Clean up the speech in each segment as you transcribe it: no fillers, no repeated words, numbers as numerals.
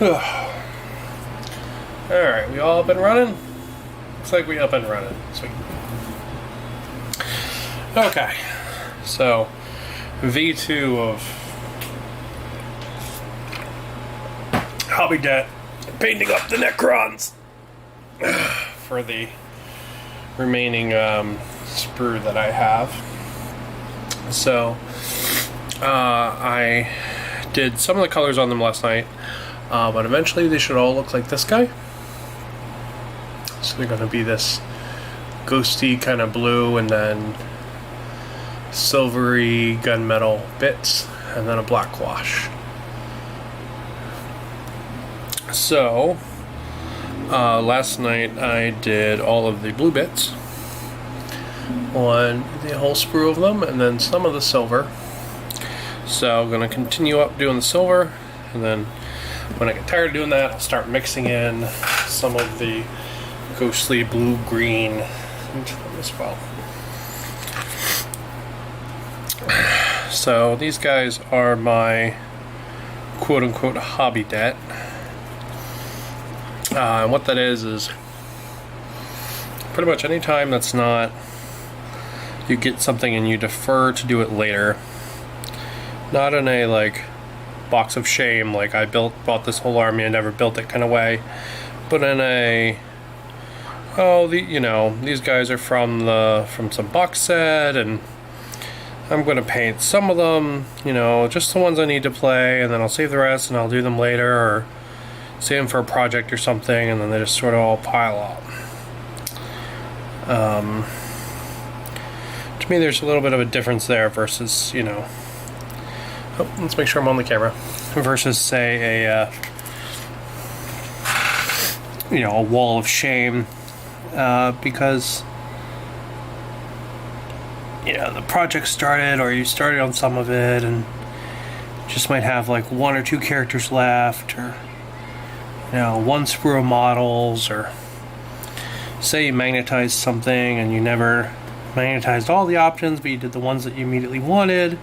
Alright, we all up and running? Looks like we up and running. Sweet. Okay, so V2 of Hobby Debt, painting up the necrons for the remaining sprue that I have. So I did some of the colors on them last night, but eventually they should all look like this guy. So they're going to be this ghosty kind of blue, and then silvery gunmetal bits, and then a black wash. So last night I did all of the blue bits on the whole sprue of them, and then some of the silver. So I'm going to continue up doing the silver, and then when I get tired of doing that, I'll start mixing in some of the ghostly blue-green into them as well. So these guys are my quote-unquote hobby debt. And what that is pretty much any time that's not you get something and you defer to do it later. Not in a like box of shame, like I bought this whole army and never built it kind of way, but in a these guys are from some box set, and I'm going to paint some of them, just the ones I need to play, and then I'll save the rest and I'll do them later, or save them for a project or something, and then they just sort of all pile up. To me, there's a little bit of a difference there versus, let's make sure I'm on the camera, versus, say, a wall of shame, because the project started, or you started on some of it, and just might have like one or two characters left, or one sprue of models, or say you magnetized something and you never magnetized all the options, but you did the ones that you immediately wanted,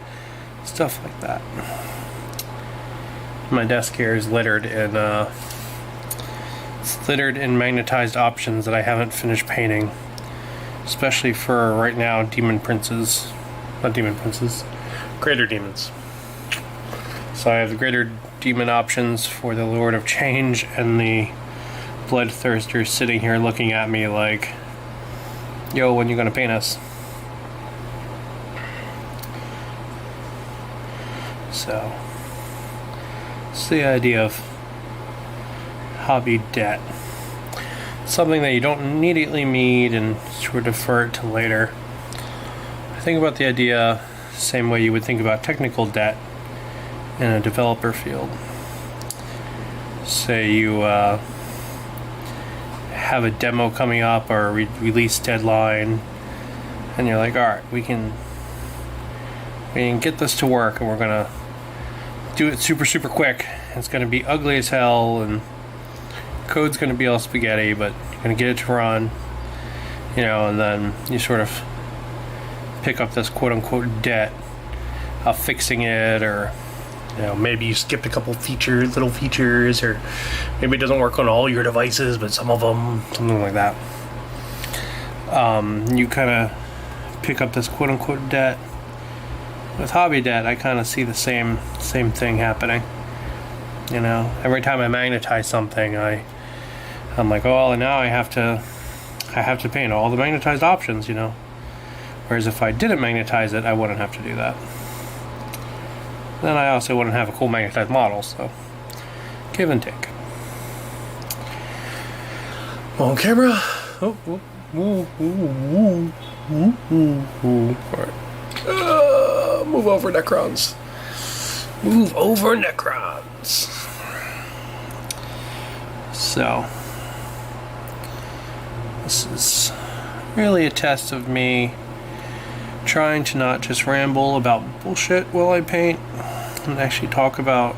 stuff like that. My desk here is littered in magnetized options that I haven't finished painting, especially for right now greater demons. So I have the greater demon options for the Lord of Change and the Bloodthirster sitting here looking at me like, yo, when you gonna paint us? So it's the idea of hobby debt. Something that you don't immediately need and sort of defer it to later. I think about the idea same way you would think about technical debt in a developer field. Say you have a demo coming up or a release deadline, and you're like, alright, we can get this to work, and we're gonna do it super quick. It's gonna be ugly as hell, and code's gonna be all spaghetti, but you're gonna get it to run, and then you sort of pick up this quote-unquote debt of fixing it, or maybe you skipped a couple little features, or maybe it doesn't work on all your devices, but some of them, something like that. You kind of pick up this quote-unquote debt. With hobby debt, I kind of see the same thing happening. Every time I magnetize something, I'm like, oh, and now I have to paint all the magnetized options, Whereas if I didn't magnetize it, I wouldn't have to do that. Then I also wouldn't have a cool magnetized model, so give and take. On camera. Alright. Move over, necrons. Move over, necrons. So this is really a test of me trying to not just ramble about bullshit while I paint, and actually talk about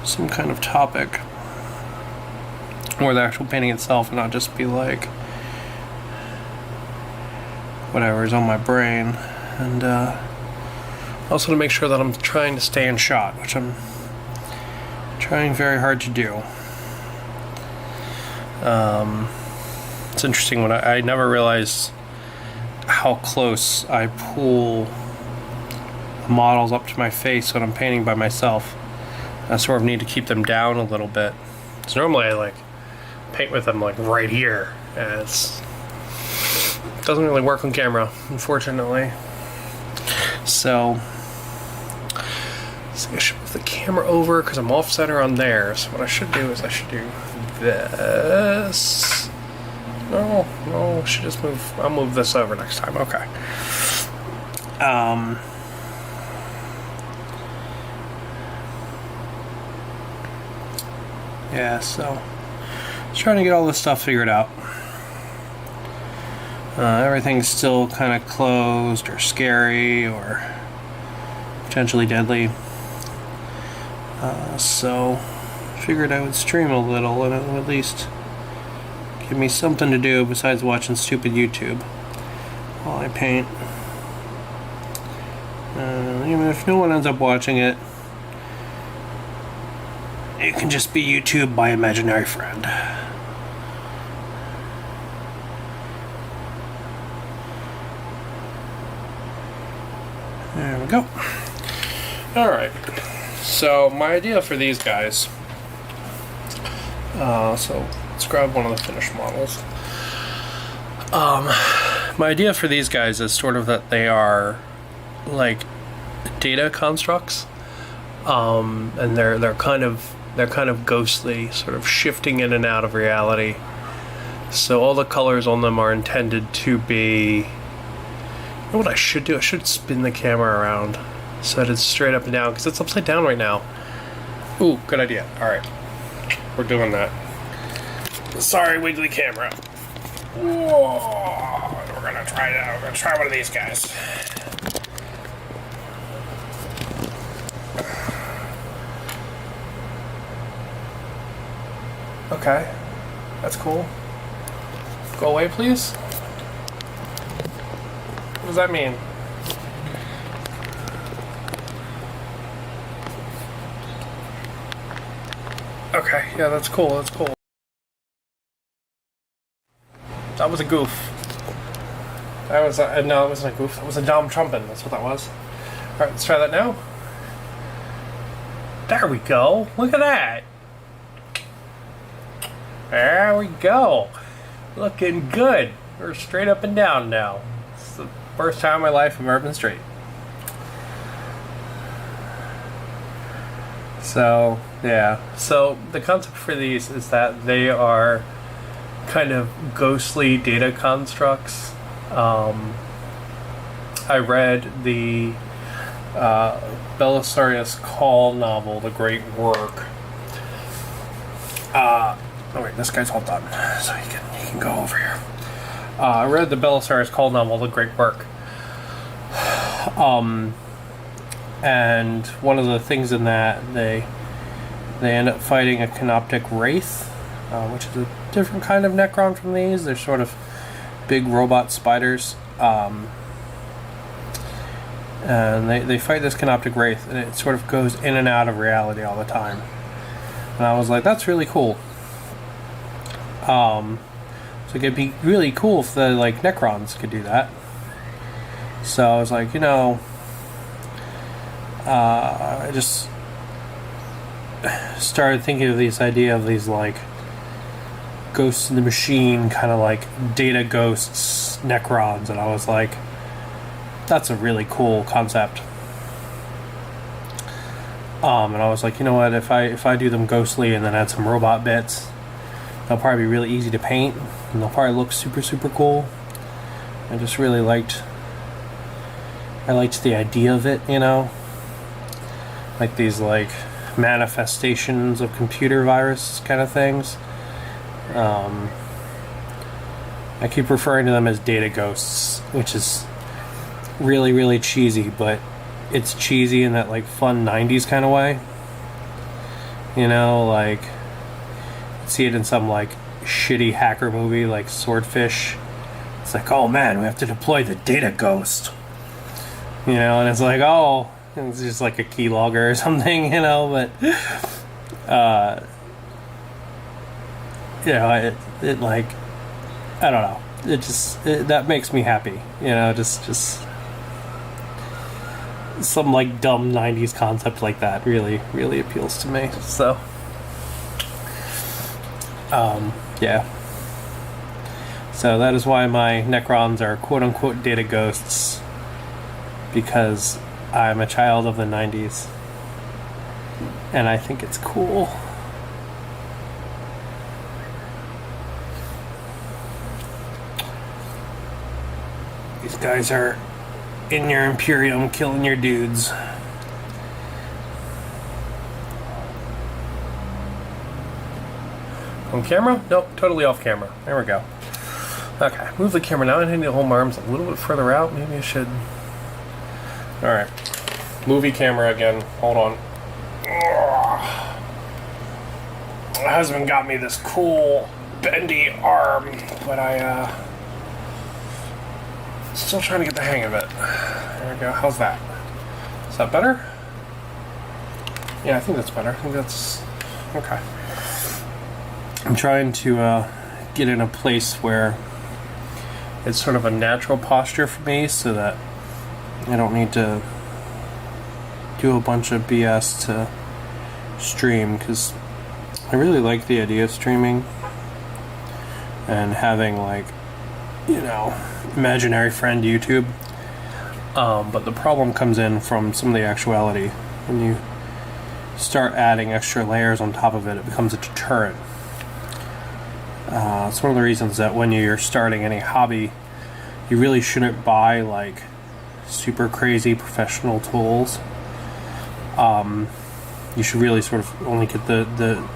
some kind of topic or the actual painting itself, and not just be like whatever is on my brain. And also to make sure that I'm trying to stay in shot, which I'm Trying very hard to do. It's interesting when I never realized how close I pull models up to my face when I'm painting by myself. I sort of need to keep them down a little bit. So normally I like paint with them like right here, and it doesn't really work on camera, unfortunately. So I should move the camera over because I'm off center on there. So what I should do is I should do this. No, I should just move. I'll move this over next time. Okay. Yeah, so just trying to get all this stuff figured out. Everything's still kind of closed or scary or potentially deadly. So figured I would stream a little and it would at least give me something to do besides watching stupid YouTube while I paint. Even if no one ends up watching it, it can just be YouTube by imaginary friend. There we go. Alright. So my idea for these guys, so let's grab one of the finished models. My idea for these guys is sort of that they are like data constructs, and they're kind of ghostly, sort of shifting in and out of reality. So all the colors on them are intended to be. You know what I should do? I should spin the camera around so that it's straight up and down, because it's upside down right now. Ooh, good idea. Alright. We're doing that. Sorry, wiggly camera. Whoa. We're gonna try that. We're gonna try one of these guys. Okay. That's cool. Go away, please. What does that mean? Okay, yeah, that's cool, that's cool. That was a goof. That was a, no, it wasn't a goof. That was a dumb trumpet, that's what that was. Alright, let's try that now. There we go. Look at that. There we go. Looking good. We're straight up and down now. It's the first time in my life I've ever been straight. So, yeah. So, the concept for these is that they are kind of ghostly data constructs. I read the Belisarius Call novel, The Great Work. Oh wait, this guy's all done, so he can go over here. I read the Belisarius Call novel, The Great Work. And one of the things in that, they end up fighting a canoptic wraith, which is a different kind of necron from these. They're sort of big robot spiders. And they fight this canoptic wraith, and it sort of goes in and out of reality all the time. And I was like, that's really cool. So it'd be really cool if the like necrons could do that. So I was like, you know, I just started thinking of this idea of these like ghosts in the machine, kind of like data ghosts, necrons, and I was like, that's a really cool concept. And I was like, you know what, if I do them ghostly and then add some robot bits, they'll probably be really easy to paint, and they'll probably look super, super cool. I just really liked the idea of it, you know? Like these, like, manifestations of computer virus kind of things. I keep referring to them as data ghosts, which is really, really cheesy, but it's cheesy in that, like, fun 90s kind of way. You know, like, see it in some like shitty hacker movie like Swordfish. It's like, oh man, we have to deploy the data ghost, you know, and it's like, oh, it's just like a keylogger or something, you know. But You know, it like, I don't know. That makes me happy. You know, just some like dumb 90s concept like that really appeals to me. So, yeah. So that is why my necrons are quote-unquote data ghosts, because I'm a child of the 90s and I think it's cool. These guys are in your Imperium killing your dudes. On camera? Nope, totally off camera. There we go. Okay, move the camera now. I need to hold my arms a little bit further out. Maybe I should. Alright. Movie camera again. Hold on. My husband got me this cool bendy arm, but still trying to get the hang of it. There we go. How's that? Is that better? Yeah, I think that's better. I think that's okay. I'm trying to get in a place where it's sort of a natural posture for me, so that I don't need to do a bunch of BS to stream, because I really like the idea of streaming and having, like, you know, imaginary friend YouTube. But the problem comes in from some of the actuality. When you start adding extra layers on top of it, it becomes a deterrent. It's one of the reasons that when you're starting any hobby, you really shouldn't buy like super crazy professional tools. You should really sort of only get the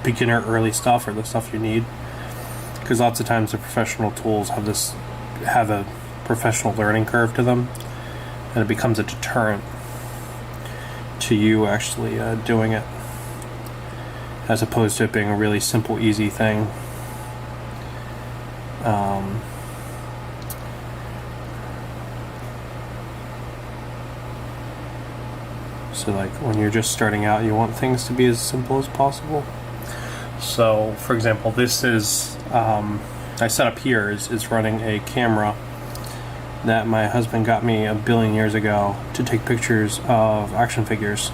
beginner early stuff, or the stuff you need, because lots of times the professional tools have a professional learning curve to them, and it becomes a deterrent to you actually doing it, as opposed to it being a really simple, easy thing. So like when you're just starting out, you want things to be as simple as possible. So for example, this is I set up here is running a camera that my husband got me a billion years ago to take pictures of action figures.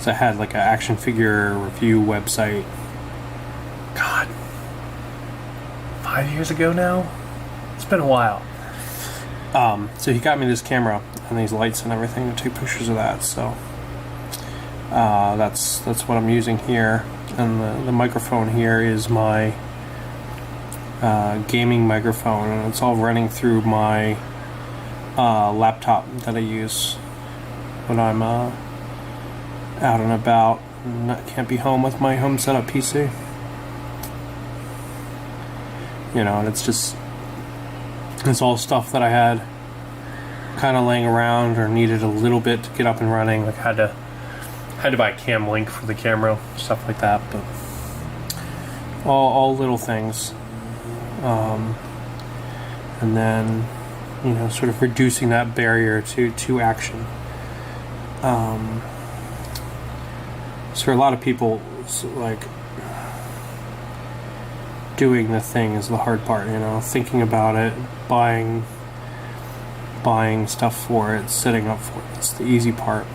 So I had like an action figure review website, God, 5 years ago now? It's been a while. So he got me this camera and these lights and everything to take pictures of that. So that's what I'm using here. And the microphone here is my gaming microphone, and it's all running through my laptop that I use when I'm out and about and can't be home with my home setup PC. You know, and it's all stuff that I had kind of laying around or needed a little bit to get up and running. Like had to buy a cam link for the camera, stuff like that. But all little things. And then, you know, sort of reducing that barrier to action. So for a lot of people, like, doing the thing is the hard part, you know, thinking about it, buying stuff for it, setting up for it. It's the easy part.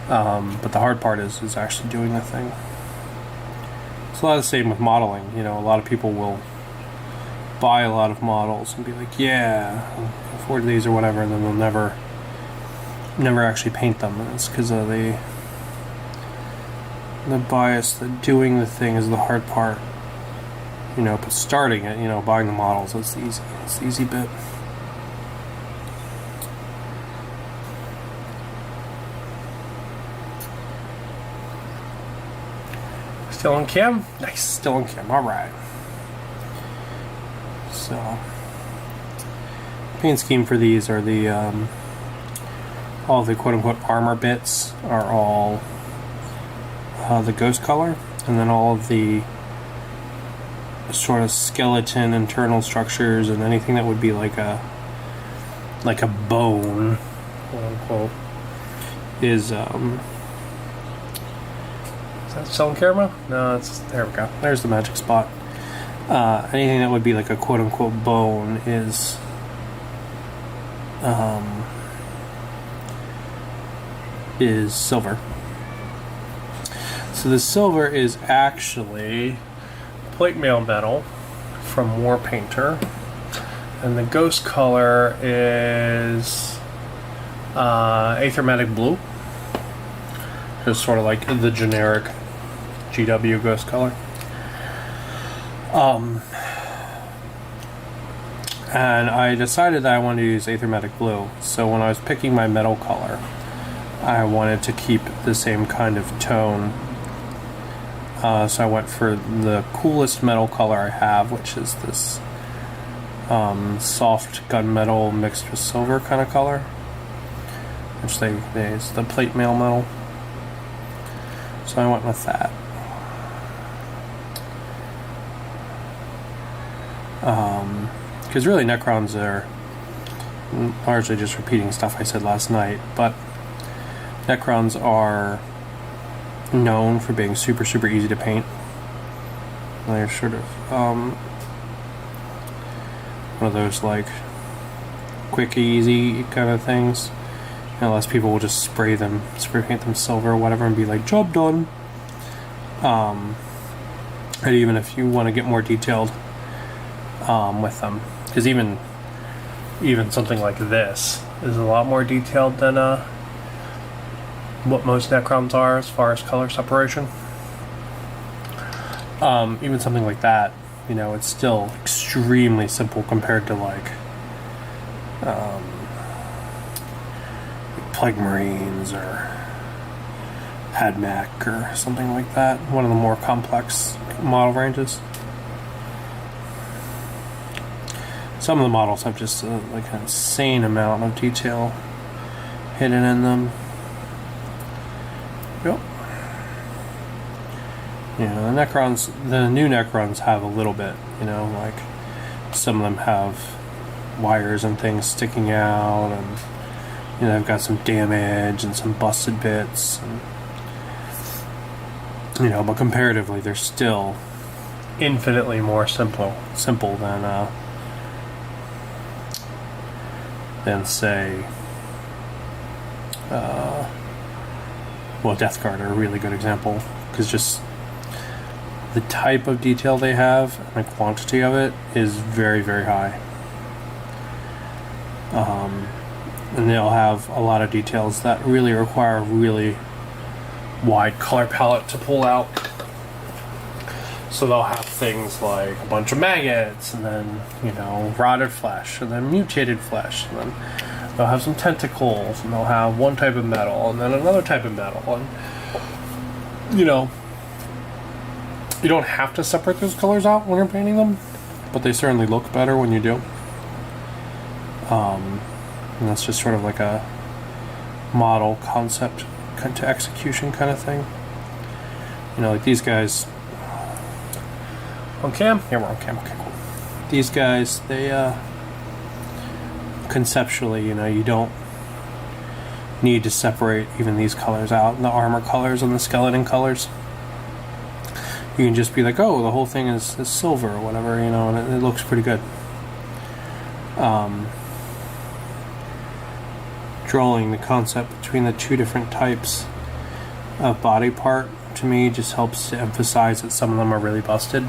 But the hard part is actually doing the thing. It's a lot of the same with modeling. You know, a lot of people will buy a lot of models and be like, yeah, I'll afford these or whatever, and then they'll never actually paint them. And it's because of the bias that doing the thing is the hard part. You know, but starting it, you know, buying the models, it's the easy bit. Still on cam? Nice, still on cam. Alright. So, paint scheme for these are the all the quote-unquote armor bits are all the ghost color, and then all of the sort of skeleton internal structures and anything that would be like a bone, quote unquote, is that still on camera? No, it's, there we go. There's the magic spot. Anything that would be like a quote-unquote bone is silver. So the silver is actually plate mail metal from War Painter, and the ghost color is aethermatic blue. Just sort of like the generic GW ghost color. And I decided that I wanted to use aethermatic blue. So when I was picking my metal color, I wanted to keep the same kind of tone. So I went for the coolest metal color I have, which is this soft gunmetal mixed with silver kind of color, which is the plate mail metal. So I went with that. Because really necrons are largely just repeating stuff I said last night, but necrons are known for being super easy to paint. They're sort of one of those like quick easy kind of things, unless people will just spray paint them silver or whatever and be like, job done. And even if you want to get more detailed with them, because even something like this is a lot more detailed than what most necrons are as far as color separation. Even something like that, you know, it's still extremely simple compared to like Plague Marines or Hadmac or something like that. One of the more complex model ranges. Some of the models have just like an insane amount of detail hidden in them. Yep. You know, the new necrons have a little bit, you know, like some of them have wires and things sticking out, and you know, they've got some damage and some busted bits, and, you know, but comparatively they're still infinitely more simple than say well, Death Guard are a really good example, because just the type of detail they have and the quantity of it is very high. And they'll have a lot of details that really require a really wide color palette to pull out. So they'll have things like a bunch of maggots, and then, you know, rotted flesh, and then mutated flesh, and then they'll have some tentacles, and they'll have one type of metal, and then another type of metal, and, you know, you don't have to separate those colors out when you're painting them, but they certainly look better when you do. And that's just sort of like a model concept to execution kind of thing. You know, like these guys. On cam? Yeah, we're on cam. Okay, cool. These guys, they conceptually, you know, you don't need to separate even these colors out, the armor colors and the skeleton colors. You can just be like, oh, the whole thing is silver or whatever, you know, and it looks pretty good. Drawing the concept between the two different types of body part, to me, just helps to emphasize that some of them are really busted.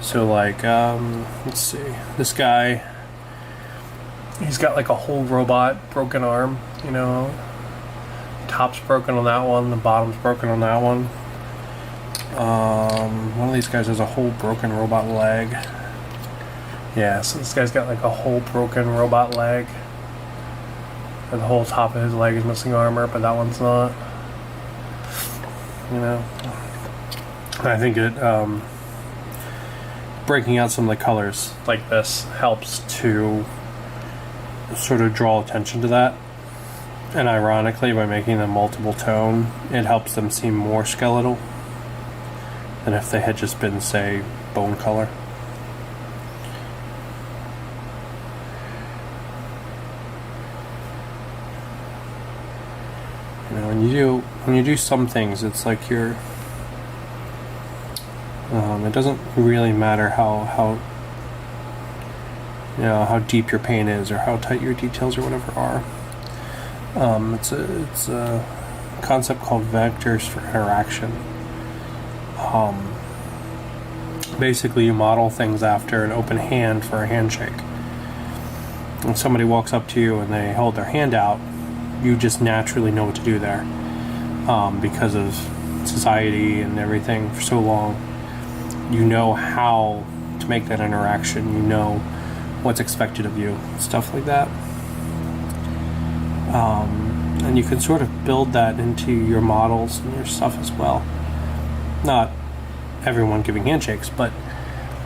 So like, let's see, this guy, he's got like a whole robot broken arm, you know, top's broken on that one, the bottom's broken on that one. One of these guys has a whole broken robot leg. Yeah, so this guy's got like a whole broken robot leg, and the whole top of his leg is missing armor, but that one's not. You know, I think it breaking out some of the colors like this helps to sort of draw attention to that, and ironically, by making them multiple tone, it helps them seem more skeletal than if they had just been, say, bone color. you do some things, it's like you're. It doesn't really matter how how deep your paint is or how tight your details or whatever are. It's a concept called vectors for interaction. Basically, you model things after an open hand for a handshake. When somebody walks up to you and they hold their hand out, you just naturally know what to do there, because of society and everything for so long. You know how to make that interaction. You know what's expected of you, stuff like that. And you can sort of build that into your models and your stuff as well. Not everyone giving handshakes, but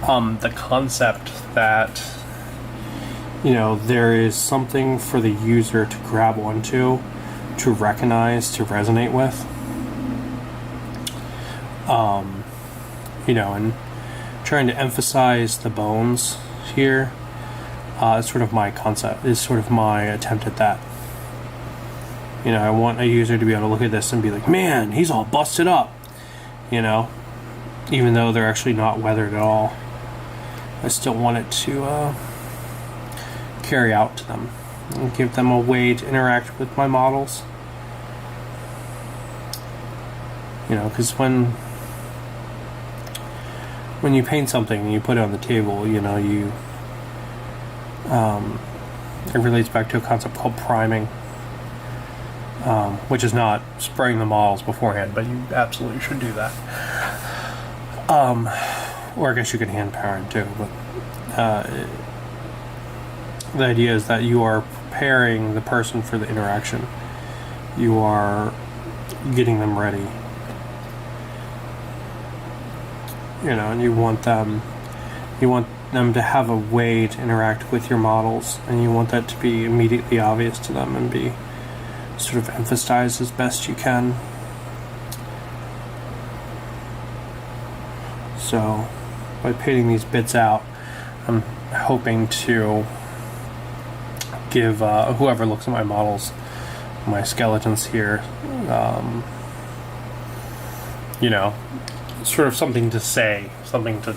the concept that there is something for the user to grab onto, to recognize, to resonate with. And trying to emphasize the bones here is sort of my concept, is sort of my attempt at that. I want a user to be able to look at this and be like, man, he's all busted up, even though they're actually not weathered at all. I still want it to carry out to them and give them a way to interact with my models. Because when you paint something and you put it on the table, it relates back to a concept called priming, which is not spraying the models beforehand, but you absolutely should do that. Or I guess you could hand parent too, but the idea is that you are preparing the person for the interaction. You are getting them ready. And you want them to have a way to interact with your models, and you want that to be immediately obvious to them and be sort of emphasized as best you can. So by painting these bits out, I'm hoping to give whoever looks at my models, my skeletons here, sort of something to say, something to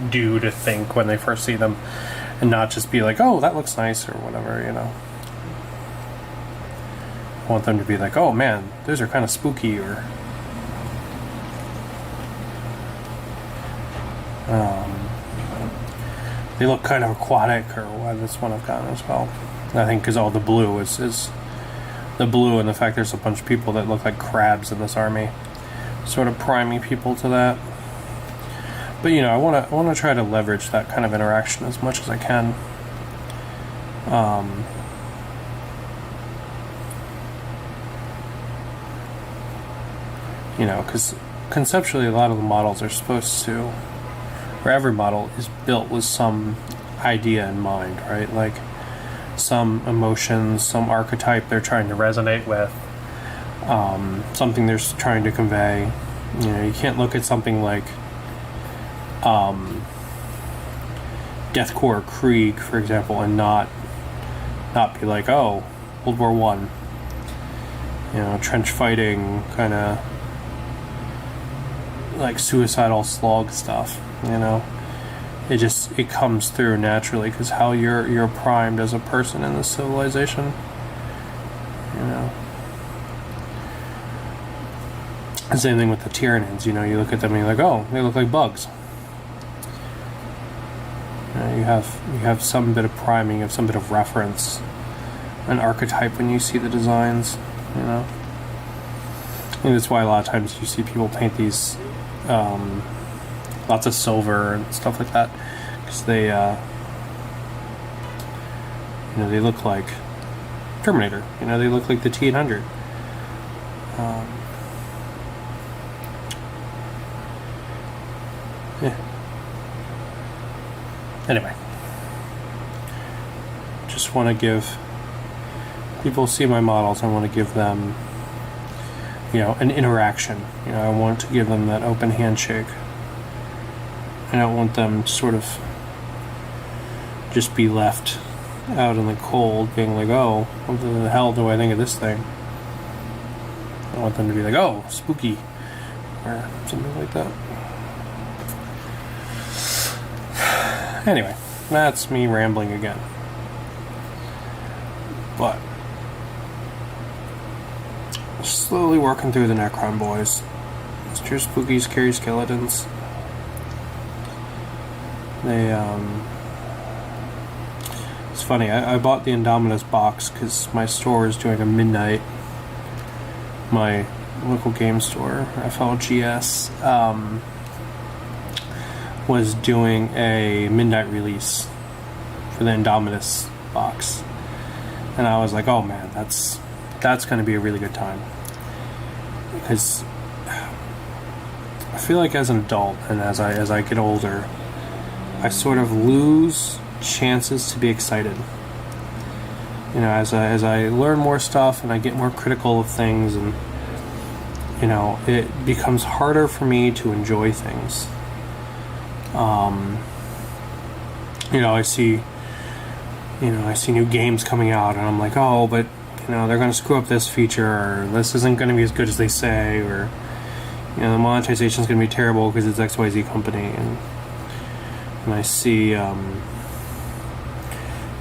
do, to think when they first see them, and not just be like, oh, that looks nice or whatever. I want them to be like, oh man, those are kind of spooky, or they look kind of aquatic, or that's one I've gotten as well. I think because all the blue is the blue, and the fact there's a bunch of people that look like crabs in this army, sort of priming people to that. But I want to try to leverage that kind of interaction as much as I can. Because conceptually, a lot of the models are supposed to, or every model is built with some idea in mind, right? Like some emotions, some archetype they're trying to resonate with, something they're trying to convey. You can't look at something like Deathcore Krieg, for example, and not be like, oh, World War One, trench fighting, kind of like suicidal slog stuff. It comes through naturally because how you're primed as a person in this civilization. The same thing with the Tyranids. You look at them and you're like, oh, they look like bugs. You have some bit of priming, you have some bit of reference, an archetype when you see the designs. And that's why a lot of times you see people paint these lots of silver and stuff like that, because they they look like Terminator. They look like the T-800. Yeah. Anyway, just want to give people see my models. I want to give them, an interaction. I want to give them that open handshake. I don't want them to sort of just be left out in the cold, being like, oh, what the hell do I think of this thing? I want them to be like, oh, spooky, or something like that. Anyway, that's me rambling again. But slowly working through the Necron boys. Mr. Spooky Scary Skeletons. It's funny, I bought the Indominus box because my store is doing a midnight, my local game store, FLGS, was doing a midnight release for the Indominus box. And I was like, oh man, that's going to be a really good time. Because I feel like as an adult and as I get older, I sort of lose chances to be excited. You know, as I learn more stuff and I get more critical of things, and you know, it becomes harder for me to enjoy things. You know, I see new games coming out, and I'm like, oh, but you know, they're going to screw up this feature, or this isn't going to be as good as they say, or you know, the monetization is going to be terrible because it's XYZ company, and I see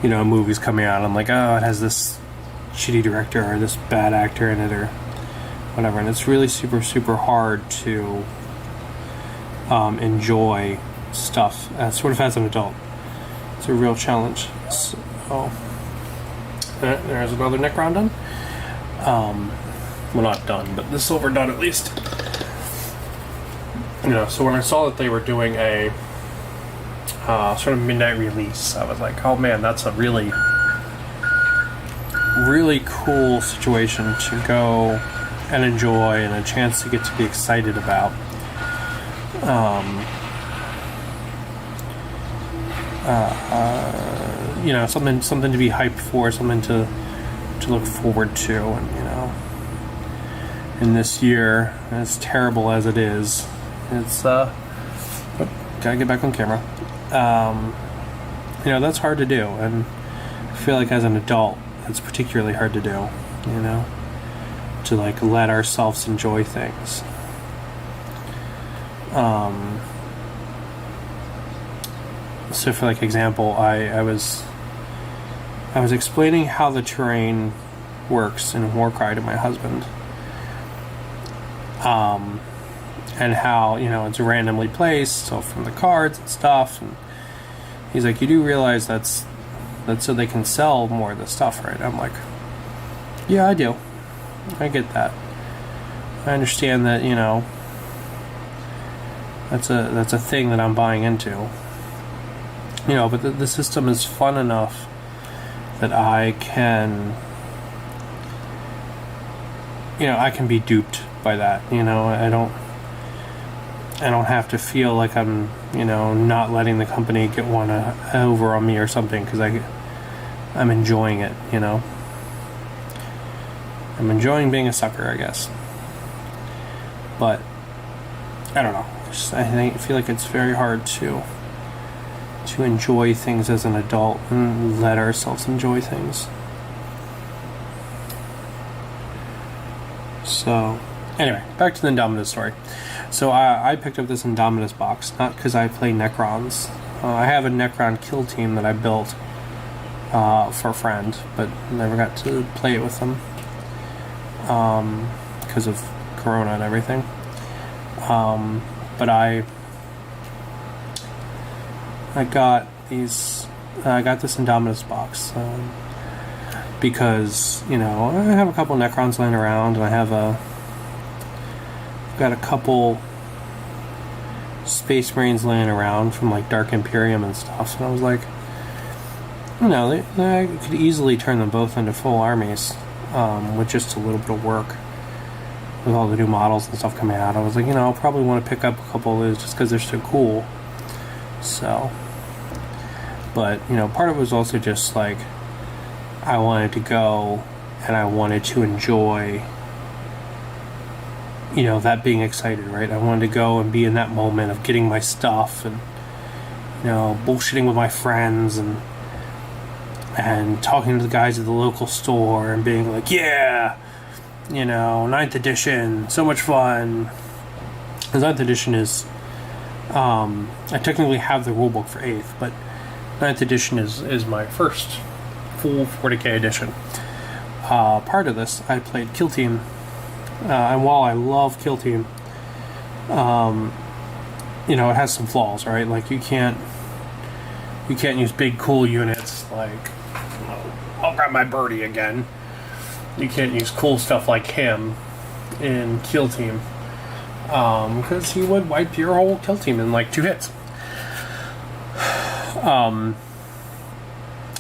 you know, movies coming out, I'm like, oh, it has this shitty director or this bad actor in it or whatever, and it's really super, super hard to enjoy stuff sort of as an adult. It's a real challenge. So, there's another Necron done. Well, not done, but this silver done at least. You know, so when I saw that they were doing a sort of midnight release, I was like, oh man, that's a really, really cool situation to go and enjoy, and a chance to get to be excited about. You know, something to be hyped for, something to look forward to, and you know, in this year, as terrible as it is, it's gotta get back on camera. You know, that's hard to do, and I feel like as an adult, it's particularly hard to do. You know, to like let ourselves enjoy things. So for like example, I was explaining how the terrain works in Warcry to my husband, and how, you know, it's randomly placed, so from the cards and stuff, and he's like, you do realize that's so they can sell more of the stuff, right? I'm like, yeah, I do. I get that. I understand that, you know, that's a thing that I'm buying into. You know, but the system is fun enough that I can, you know, I can be duped by that. You know, I don't have to feel like I'm, you know, not letting the company get one over on me or something, because I'm enjoying it. You know, I'm enjoying being a sucker, I guess. But I don't know. I feel like it's very hard to enjoy things as an adult and let ourselves enjoy things. So, anyway, back to the Indominus story. So I picked up this Indominus box, not because I play Necrons. I have a Necron kill team that I built for a friend, but never got to play it with them because of Corona and everything. But I got this Indominus box because, you know, I have a couple Necrons laying around, and I've got a couple Space Marines laying around from like Dark Imperium and stuff, and I was like, you know, I could easily turn them both into full armies with just a little bit of work. With all the new models and stuff coming out, I was like, you know, I'll probably want to pick up a couple of those just because they're so cool. So, but, you know, part of it was also just like, I wanted to go and I wanted to enjoy, you know, that being excited, right? I wanted to go and be in that moment of getting my stuff and, you know, bullshitting with my friends and talking to the guys at the local store and being like, yeah, you know, 9th edition, so much fun. The 9th edition is, I technically have the rulebook for 8th, but 9th edition is my first full 40k edition. Prior to this, I played Kill Team, and while I love Kill Team, you know, it has some flaws, right? Like you can't use big cool units like, you know, I'll grab my birdie again. You can't use cool stuff like him in Kill Team, because he would wipe your whole Kill Team in like 2 hits.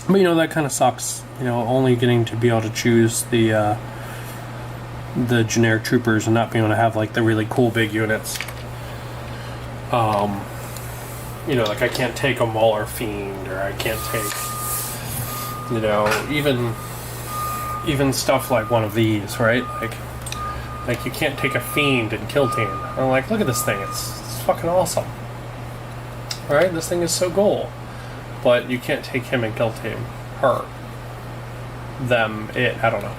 But you know, that kind of sucks. You know, only getting to be able to choose the generic troopers and not being able to have like the really cool big units. You know, like I can't take a Mauler Fiend, or I can't take, you know, even stuff like one of these, right? Like you can't take a Fiend in Kill Team. I'm like, look at this thing, it's fucking awesome. Right? This thing is so cool. But you can't take him in Kill Team. Her. Them. It. I don't know.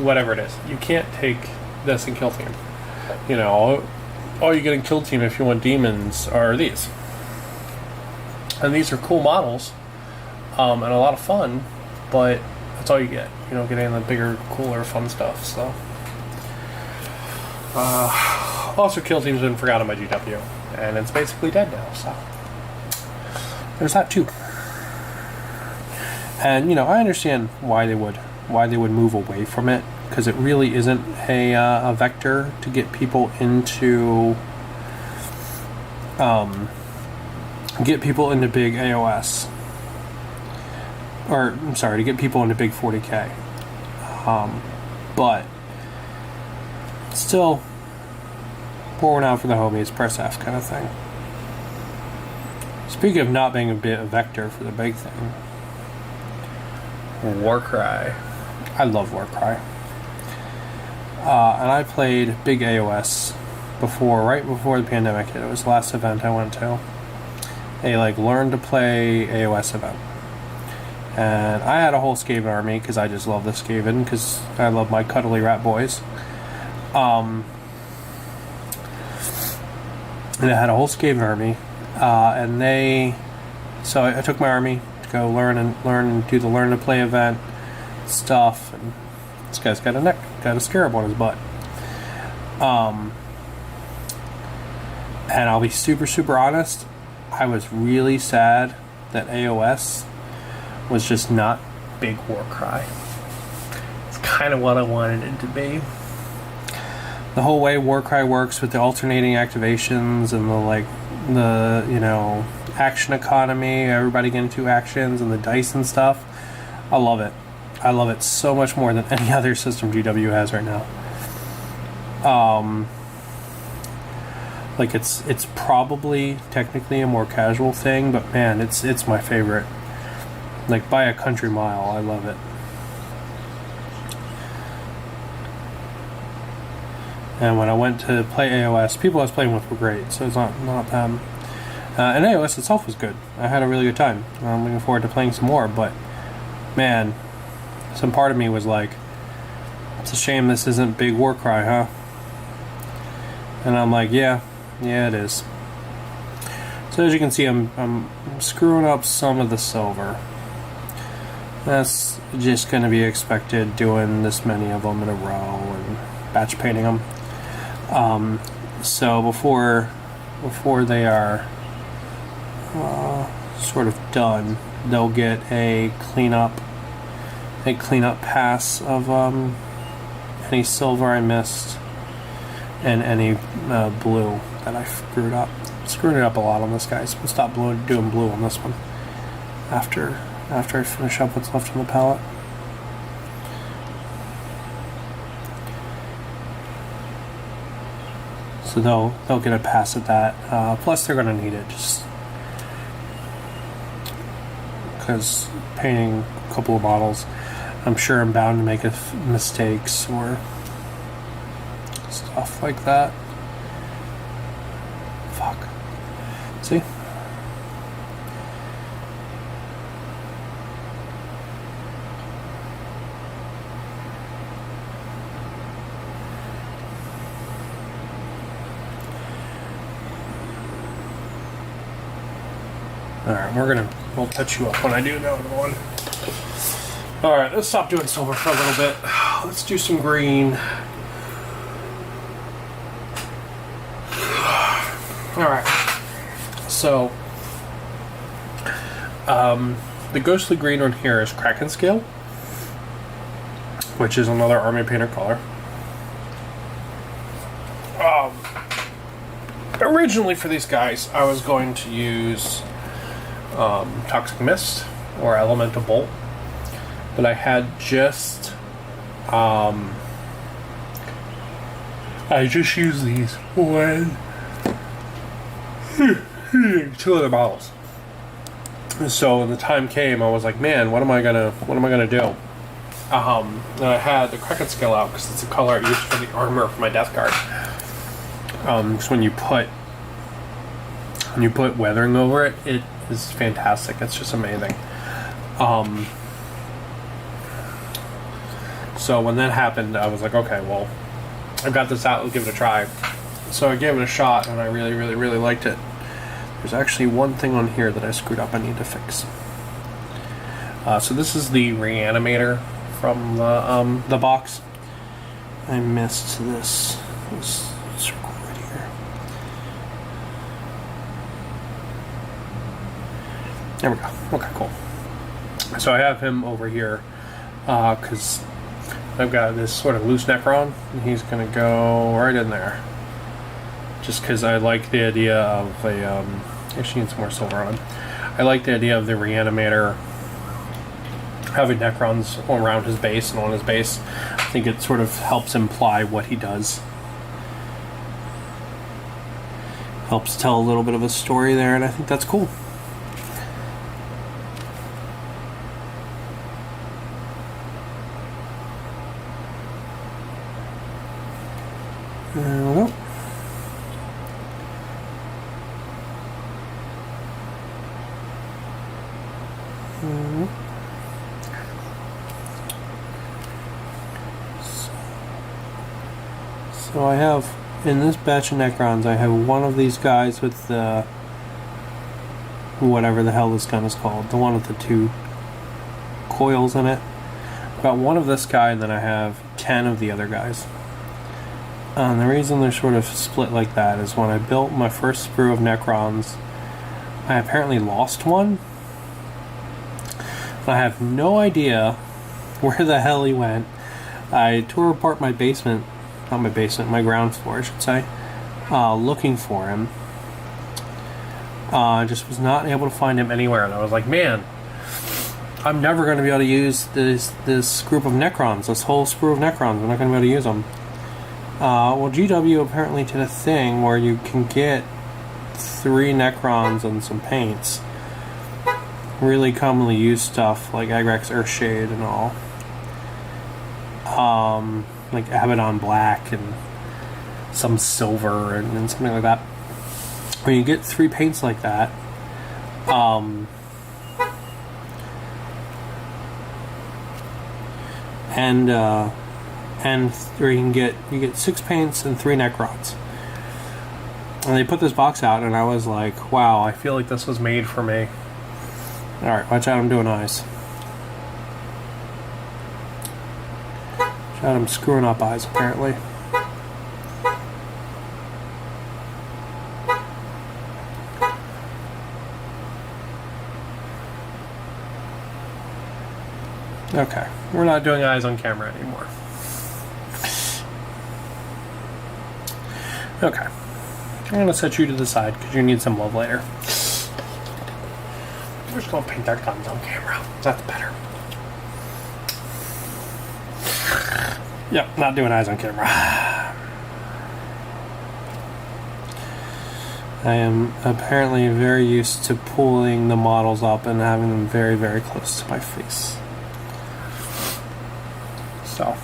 Whatever it is. You can't take this in Kill Team. You know, all you get in Kill Team if you want demons are these. And these are cool models. And a lot of fun. But that's all you get. You don't get any of the bigger, cooler, fun stuff. So. Also, Kill Team's been forgotten by GW. And it's basically dead now, so. There's that too. And you know, I understand why they would move away from it, because it really isn't a vector to get people into big AOS, or I'm sorry, to get people into big 40k. But still, pour one out for the homies, press F kind of thing. Speaking of not being a bit of vector for the big thing, Warcry. I love Warcry. And I played big AOS right before the pandemic hit. It was the last event I went to. A learn to play AOS event. And I had a whole Skaven army because I just love the Skaven because I love my cuddly rat boys. And I had a whole Skaven army. So I took my army to go learn and do the learn to play event stuff, and this guy's got a scarab on his butt. And I'll be super honest, I was really sad that AOS was just not big Warcry. It's kind of what I wanted it to be. The whole way Warcry works with the alternating activations and the you know, action economy, everybody getting 2 actions and the dice and stuff. I love it. I love it so much more than any other system GW has right now. It's probably technically a more casual thing, but man, it's my favorite. Like by a country mile, I love it. And when I went to play AOS, people I was playing with were great, so it's not them. And AOS itself was good. I had a really good time. I'm looking forward to playing some more, but man, some part of me was like, it's a shame this isn't big Warcry, huh? And I'm like, yeah, it is. So as you can see, I'm screwing up some of the silver. That's just going to be expected doing this many of them in a row and batch painting them. So before they are sort of done, they'll get a cleanup pass of any silver I missed and any blue that I screwed up. Screwed it up a lot on this guy, so we'll stop doing blue on this one after I finish up what's left on the palette. So they'll get a pass at that. Plus they're going to need it, just because painting a couple of models, I'm sure I'm bound to make mistakes or stuff like that. Fuck. See? Alright, we'll touch you up when I do another one. Alright, let's stop doing silver for a little bit. Let's do some green. Alright. So, the ghostly green one here is Kraken Scale, which is another army painter color. Originally for these guys, I was going to use Toxic Mist or Elemental Bolt, but I had just used these when two other bottles. So when the time came, I was like, man, what am I gonna do? And I had the Kraken Scale out because it's the color I used for the armor for my Death Guard. So when you put weathering over it, it is fantastic. It's just amazing. So when that happened, I was like, okay, well, I've got this out. Let's give it a try. So I gave it a shot, and I really, really, really liked it. There's actually one thing on here that I screwed up I need to fix. So this is the reanimator from the box. I missed this circle right here. There we go. Okay, cool. So I have him over here because I've got this sort of loose necron, and he's going to go right in there. Just because I like the idea of a... actually need some more silver on him. I like the idea of the reanimator having necrons around his base and on his base. I think it sort of helps imply what he does. Helps tell a little bit of a story there, and I think that's cool. There we go. So I have, in this batch of necrons, I have one of these guys with the, whatever the hell this gun is called, the one with the 2 coils in it. I've got one of this guy, and then I have 10 of the other guys. And the reason they're sort of split like that is when I built my first sprue of necrons, I apparently lost one. I have no idea where the hell he went. I tore apart my basement, not my basement, my ground floor I should say, looking for him. I just was not able to find him anywhere, and I was like, man, I'm never going to be able to use this group of necrons, this whole sprue of necrons. I'm not going to be able to use them. Well, GW apparently did a thing where you can get 3 necrons and some paints. Really commonly used stuff like Agrax Earthshade and all. Like Abaddon Black and some silver and something like that. When you get 3 paints like that, or you get 6 paints and 3 necrons. And they put this box out, and I was like, wow, I feel like this was made for me. Alright, watch out, I'm doing eyes. Watch out, I'm screwing up eyes, apparently. Okay, we're not doing eyes on camera anymore. Okay, I'm going to set you to the side because you need some love later. We're just going to paint our guns on camera. That's better. Yep, not doing eyes on camera. I am apparently very used to pulling the models up and having them very, very close to my face. So,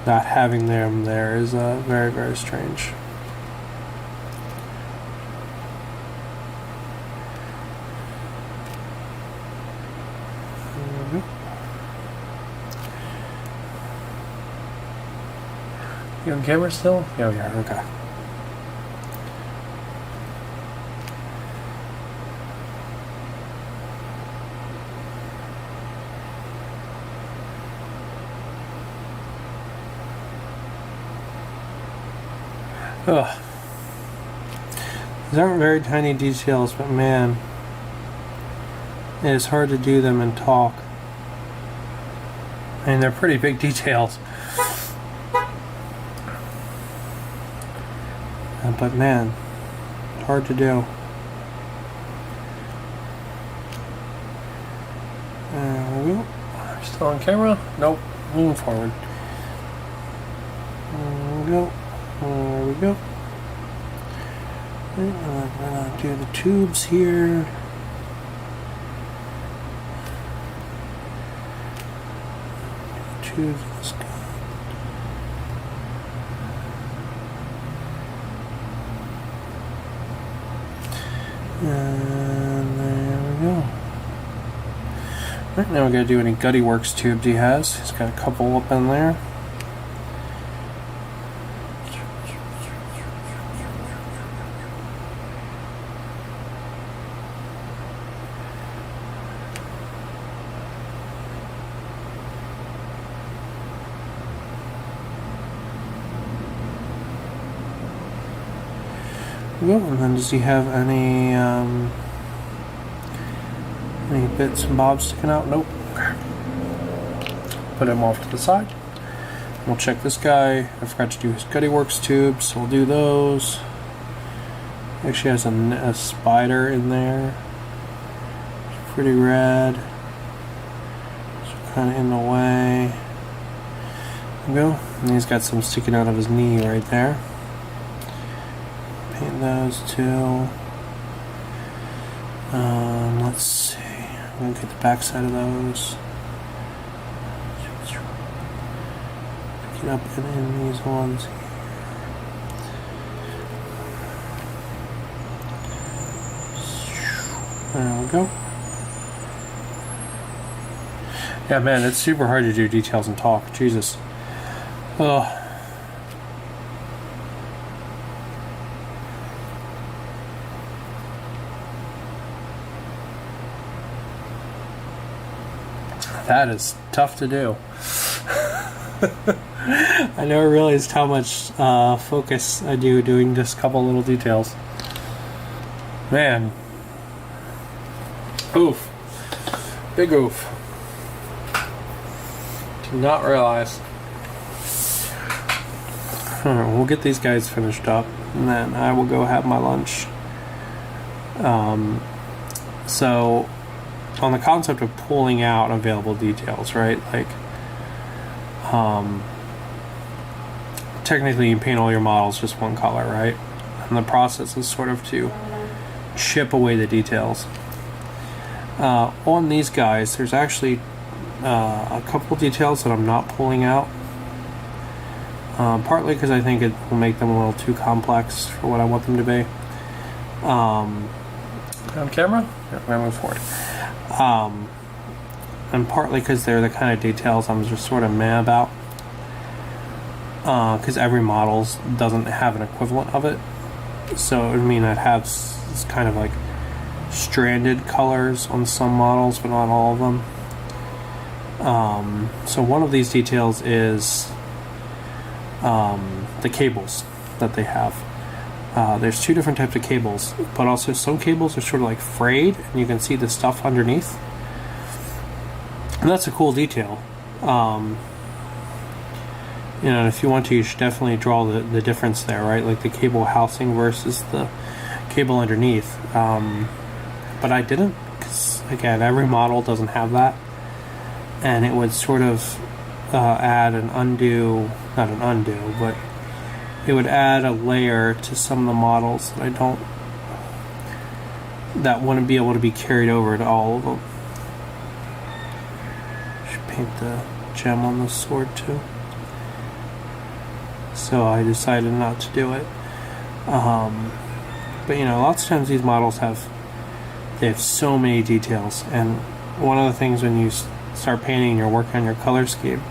not having them there is very, very strange. You on camera still? Yeah, we are. Okay. Ugh. These aren't very tiny details, but man, it is hard to do them and talk. I mean, they're pretty big details. But man, hard to do. There we go. Still on camera? Nope. Moving forward. There we go. There we go. I'm gonna do the tubes here. Tubes. Let's go. And there we go. Right, now we gotta do any Gutty Works tubes he has. He's got a couple up in there. And then does he have any bits and bobs sticking out? Nope. Put him off to the side. We'll check this guy. I forgot to do his Gutty Works tubes, so we'll do those. Actually has a spider in there. It's pretty rad. It's kind of in the way. There we go. And he's got some sticking out of his knee right there. Paint those too. Let's see. I'm gonna get the back side of those. Pick it up and in these ones here. There we go. Yeah, man, it's super hard to do details and talk. Jesus. Oh. That is tough to do. I never realized how much focus I do doing just a couple little details. Man. Oof. Big oof. Did not realize. Alright, we'll get these guys finished up and then I will go have my lunch. So on the concept of pulling out available details, right? Like, technically you paint all your models just one color, right? And the process is sort of to chip away the details. On these guys, there's actually a couple details that I'm not pulling out. Partly because I think it will make them a little too complex for what I want them to be. On camera? Yeah, I'm gonna move forward. And partly because they're the kind of details I'm just sort of meh about. Because every model doesn't have an equivalent of it. So, I mean, it has it's kind of like stranded colors on some models, but not all of them. So one of these details is the cables that they have. There's two different types of cables, but also some cables are sort of like frayed, and you can see the stuff underneath. And that's a cool detail. You know, if you want to, you should definitely draw the difference there, right? Like the cable housing versus the cable underneath. But I didn't, because again, every model doesn't have that. And it would sort of add an undo, not an undo, but it would add a layer to some of the models that wouldn't be able to be carried over to all of them. Should paint the gem on the sword too. So I decided not to do it. But you know, lots of times these models have so many details, and one of the things when you start painting and you're working on your color scheme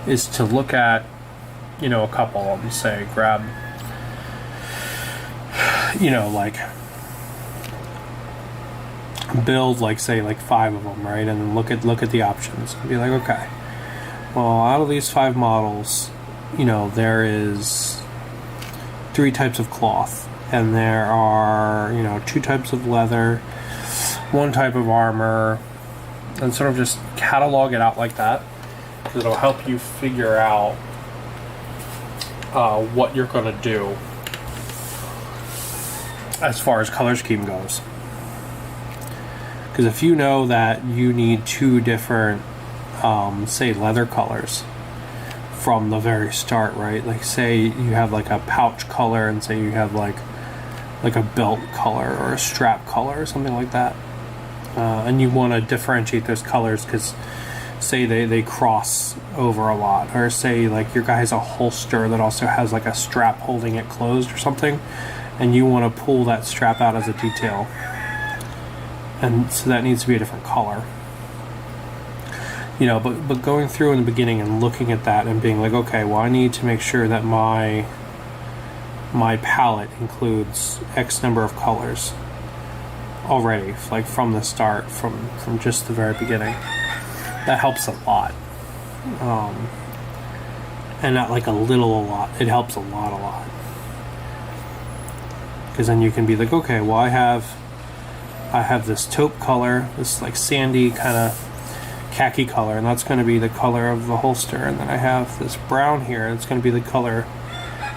is to look at, you know, a couple of them. Say grab, you know, like build like say like 5 of them, right? And then look at the options and be like, okay, well, out of these 5 models, you know, there is 3 types of cloth, and there are, you know, 2 types of leather, 1 type of armor, and sort of just catalog it out like that, because it'll help you figure out what you're going to do as far as color scheme goes. Because if you know that you need 2 different, say, leather colors from the very start, right? Like, say you have like a pouch color, and say you have like a belt color or a strap color or something like that, and you want to differentiate those colors because, say, they cross over a lot, or say like your guy has a holster that also has like a strap holding it closed or something, and you want to pull that strap out as a detail, and so that needs to be a different color, you know. But going through in the beginning and looking at that and being like, okay, well, I need to make sure that my palette includes X number of colors already, like from the start, from just the very beginning. That helps a lot, and not like a lot. It helps a lot, because then you can be like, okay, well, I have this taupe color, this like sandy kind of khaki color, and that's going to be the color of the holster. And then I have this brown here, and it's going to be the color,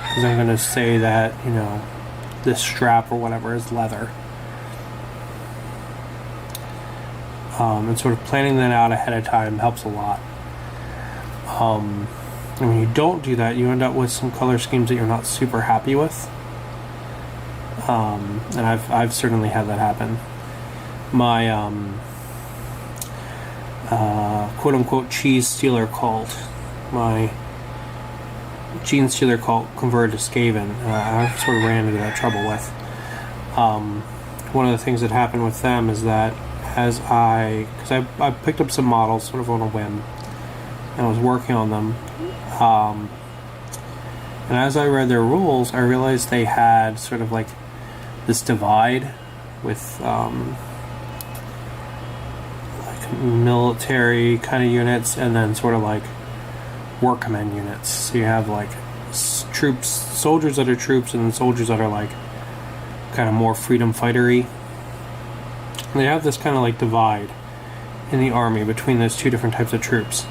because I'm going to say that, you know, this strap or whatever is leather. And sort of planning that out ahead of time helps a lot. And when you don't do that, you end up with some color schemes that you're not super happy with. And I've certainly had that happen. My quote-unquote cheese stealer cult, my Gene Stealer cult converted to Skaven, I sort of ran into that trouble with. One of the things that happened with them is that because I picked up some models sort of on a whim, and I was working on them, and as I read their rules, I realized they had sort of like this divide with like military kind of units, and then sort of like workmen units. So you have like troops, soldiers that are troops, and then soldiers that are like kind of more freedom fightery. And they have this kind of like divide in the army between those 2 different types of troops.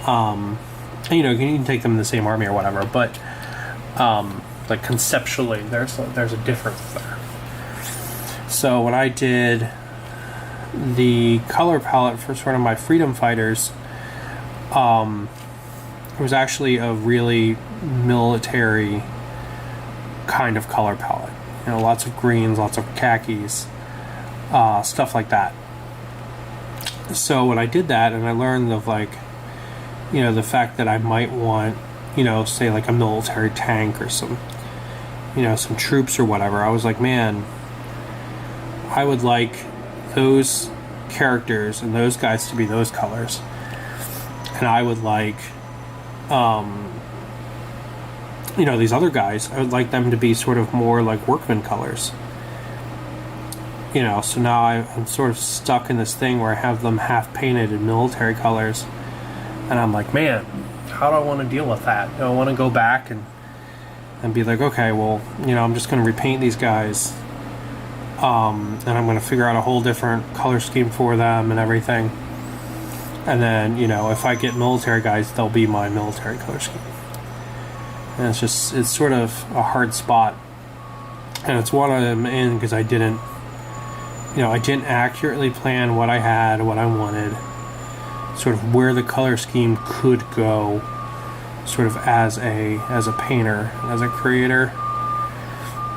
And, you know, you can take them in the same army or whatever, but like conceptually, there's a difference there. So when I did the color palette for sort of my freedom fighters, it was actually a really military kind of color palette. You know, lots of greens, lots of khakis, stuff like that. So when I did that, and I learned of, like, you know, the fact that I might want, you know, say like a military tank or some, you know, some troops or whatever, I was like, man, I would like those characters and those guys to be those colors, and I would like, you know, these other guys, I would like them to be sort of more like workman colors. You know, so now I'm sort of stuck in this thing where I have them half painted in military colors, and I'm like, man, how do I want to deal with that? Do I want to go back and be like, okay, well, you know, I'm just going to repaint these guys, and I'm going to figure out a whole different color scheme for them and everything, and then, you know, if I get military guys, they'll be my military color scheme. And it's sort of a hard spot, and it's one I'm in because I didn't accurately plan what I had, what I wanted, sort of where the color scheme could go, sort of as a painter, as a creator,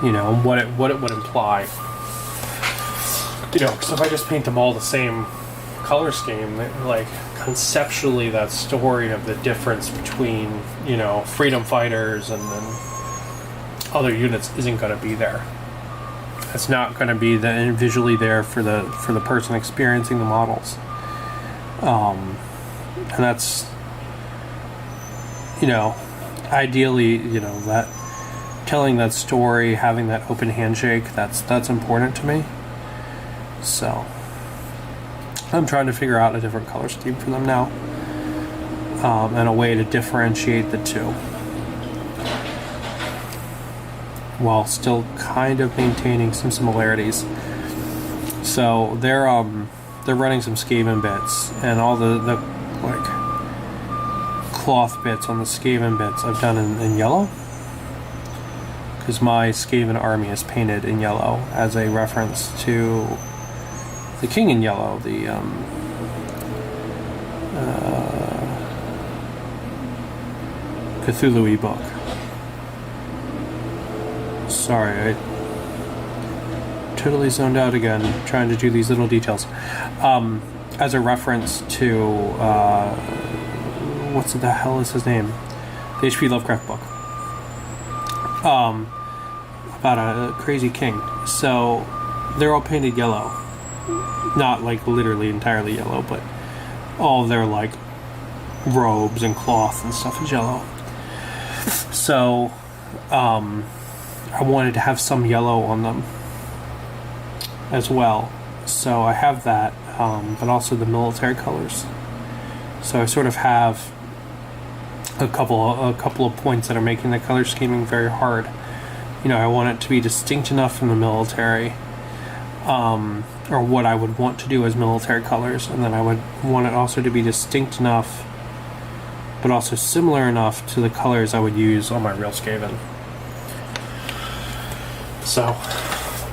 you know, what it would imply. You know, because if I just paint them all the same color scheme, like, conceptually that story of the difference between, you know, freedom fighters and then other units isn't going to be there. It's not going to be visually there for the person experiencing the models, and that's, you know, ideally, you know, that telling that story, having that open handshake, that's important to me. So I'm trying to figure out a different color scheme for them now, and a way to differentiate the two. while still kind of maintaining some similarities. So they're running some Skaven bits, and all the like cloth bits on the Skaven bits I've done in yellow, because my Skaven army is painted in yellow as a reference to the King in Yellow, the Cthulhu book. Sorry, I totally zoned out again trying to do these little details. As a reference to what the hell is his name? The H.P. Lovecraft book. About a crazy king. So they're all painted yellow. Not like literally entirely yellow, but all their like robes and cloth and stuff is yellow. So I wanted to have some yellow on them as well. So I have that, but also the military colors. So I sort of have a couple of points that are making the color scheming very hard. You know, I want it to be distinct enough from the military, or what I would want to do as military colors, and then I would want it also to be distinct enough, but also similar enough to the colors I would use on my real Skaven. So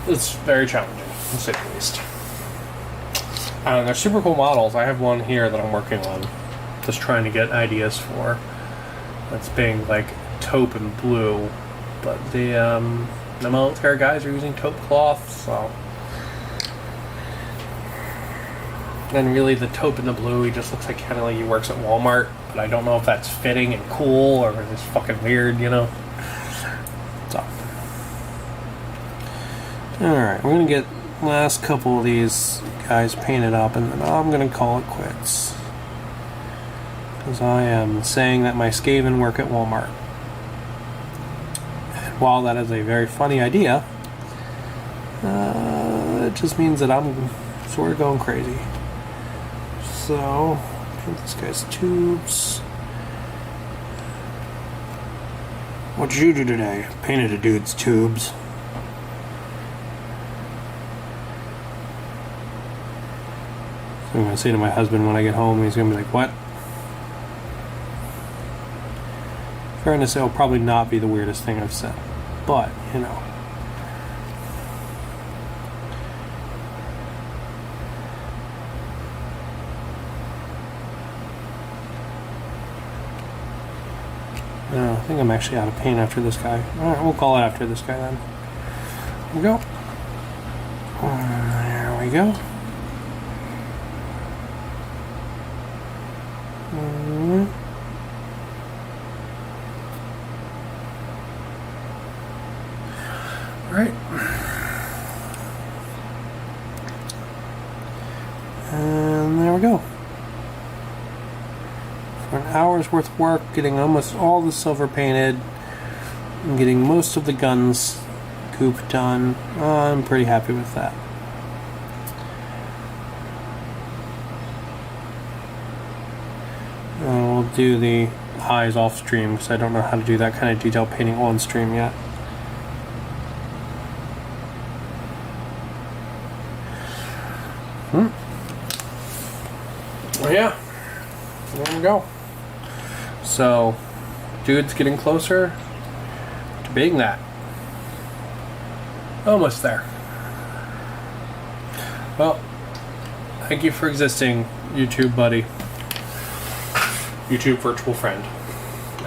it's very challenging, to say the least. They're super cool models. I have one here that I'm working on, just trying to get ideas for. That's being like taupe and blue, but the military guys are using taupe cloth, so. And really, the taupe and the blue, he just looks like kind of like he works at Walmart, but I don't know if that's fitting and cool or if it's fucking weird, you know. So. Alright, we're gonna get last couple of these guys painted up, and then I'm gonna call it quits. Because I am saying that my Skaven work at Walmart. And while that is a very funny idea, it just means that I'm sort of going crazy. So, paint this guy's tubes. What'd you do today? Painted a dude's tubes. So I'm going to say to my husband when I get home, he's going to be like, what? Fairness, it'll probably not be the weirdest thing I've said. But, you know. I think I'm actually out of paint after this guy. Alright, we'll call it after this guy then. There we go. There we go. Alright. And there we go. For an hour's worth of work, getting almost all the silver painted, and getting most of the guns goop done. I'm pretty happy with that. We'll do the eyes off stream because I don't know how to do that kind of detail painting on stream yet. Well, yeah, there we go. So, dude's getting closer to being that. Almost there. Well, thank you for existing, YouTube buddy. YouTube virtual friend.